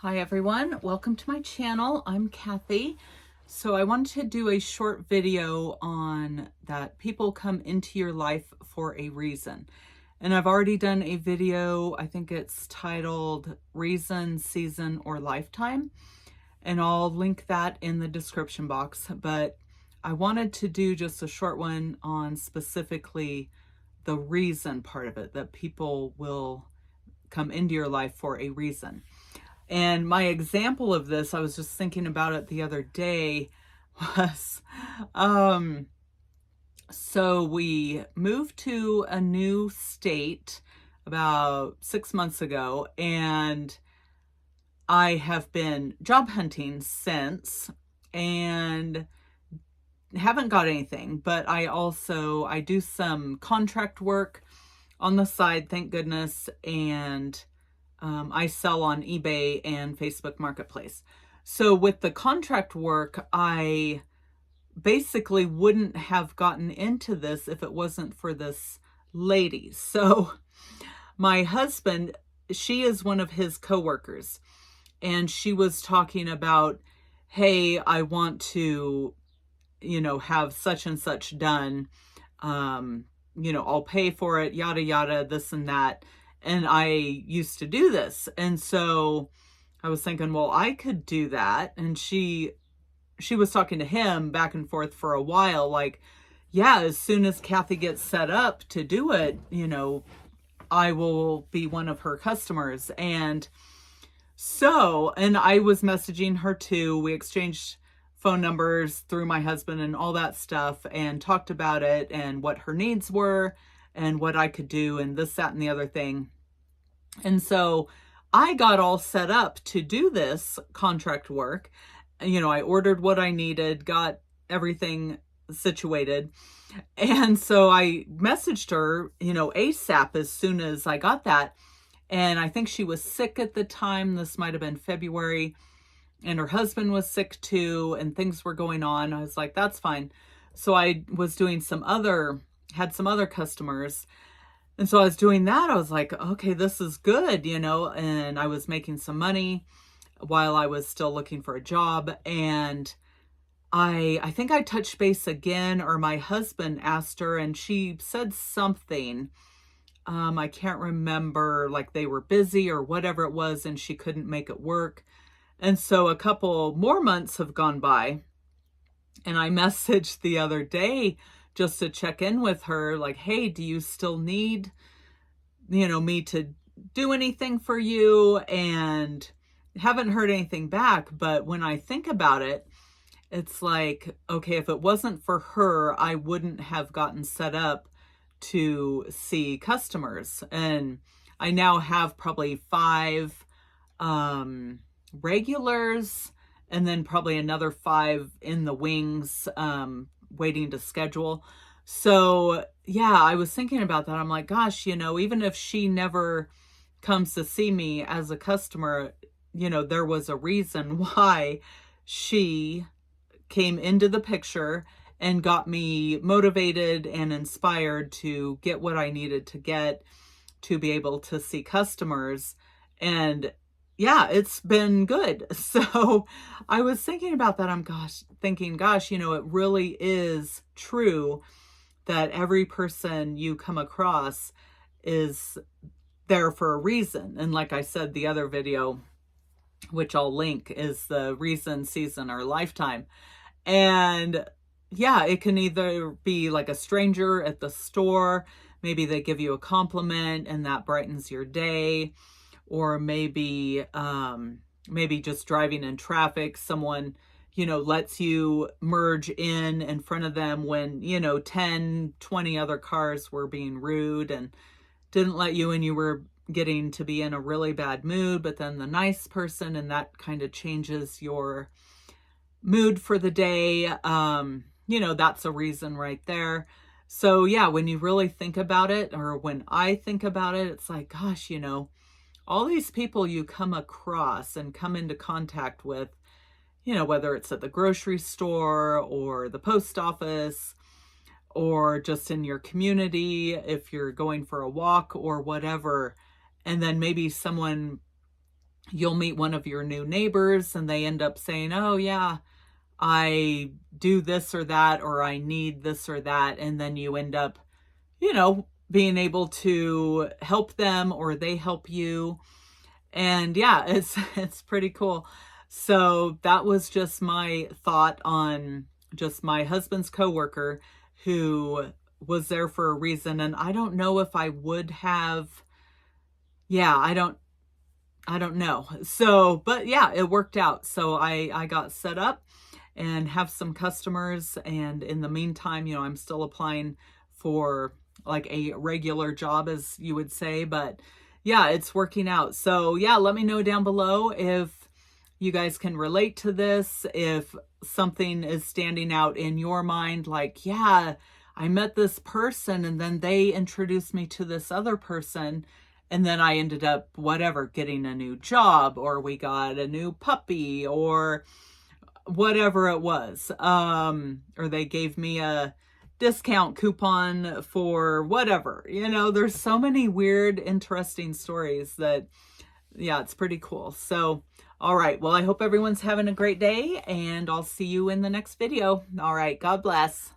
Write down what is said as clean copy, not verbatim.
Hi everyone, welcome to my channel. I'm Kathy. So I wanted to do a short video on that people come into your life for a reason. And I've already done a video, I think it's titled Reason, Season, or Lifetime. And I'll link that in the description box. But I wanted to do just a short one on specifically the reason part of it, that people will come into your life for a reason. And my example of this, I was just thinking about it the other day, was so we moved to a new state about 6 months ago, and I have been job hunting since and haven't got anything, but I do some contract work on the side, thank goodness, and I sell on eBay and Facebook Marketplace. So with the contract work, I basically wouldn't have gotten into this if it wasn't for this lady. So my husband, she is one of his coworkers, and she was talking about, hey, I want to, have such and such done. I'll pay for it, yada, yada, this and that. And I used to do this. And so I was thinking, well, I could do that. And she was talking to him back and forth for a while, like, yeah, as soon as Kathy gets set up to do it, I will be one of her customers. And I was messaging her too. We exchanged phone numbers through my husband and all that stuff, and talked about it and what her needs were and what I could do and this, that, and the other thing. And so I got all set up to do this contract work. I ordered what I needed, got everything situated. And so I messaged her, ASAP as soon as I got that. And I think she was sick at the time. This might have been February. And her husband was sick too, and things were going on. I was like, that's fine. So I was doing had some other customers. And so I was doing that. I was like, okay, this is good, and I was making some money while I was still looking for a job. And I think I touched base again, or my husband asked her, and she said something. I can't remember, like they were busy or whatever it was, and she couldn't make it work. And so a couple more months have gone by, and I messaged the other day just to check in with her, like, hey, do you still need, me to do anything for you? And haven't heard anything back. But when I think about it, it's like, okay, if it wasn't for her, I wouldn't have gotten set up to see customers. And I now have probably 5 regulars, and then probably another 5 in the wings, waiting to schedule. So yeah, I was thinking about that. I'm like, gosh, even if she never comes to see me as a customer, there was a reason why she came into the picture and got me motivated and inspired to get what I needed to get to be able to see customers. And yeah, it's been good. So I was thinking about that. I'm thinking, gosh, it really is true that every person you come across is there for a reason. And like I said, the other video, which I'll link, is the reason, season, or lifetime. And yeah, it can either be like a stranger at the store. Maybe they give you a compliment and that brightens your day. Or maybe just driving in traffic, someone, lets you merge in front of them when, 10, 20 other cars were being rude and didn't let you, and you were getting to be in a really bad mood, but then the nice person, and that kind of changes your mood for the day. That's a reason right there. So yeah, when you really think about it, or when I think about it, it's like, gosh, all these people you come across and come into contact with, whether it's at the grocery store or the post office or just in your community, if you're going for a walk or whatever, and then maybe someone you'll meet one of your new neighbors and they end up saying, oh yeah, I do this or that, or I need this or that. And then you end up, being able to help them, or they help you. And yeah, it's pretty cool. So that was just my thought on just my husband's coworker who was there for a reason. And I don't know if I would have, yeah, I don't know. So, but yeah, it worked out. So I got set up and have some customers. And in the meantime, I'm still applying for like a regular job, as you would say, but yeah, it's working out. So yeah, let me know down below if you guys can relate to this, if something is standing out in your mind, like, yeah, I met this person and then they introduced me to this other person. And then I ended up, whatever, getting a new job, or we got a new puppy, or whatever it was. Or they gave me a discount coupon for whatever. There's so many weird, interesting stories that, yeah, it's pretty cool. So, all right. Well, I hope everyone's having a great day, and I'll see you in the next video. All right. God bless.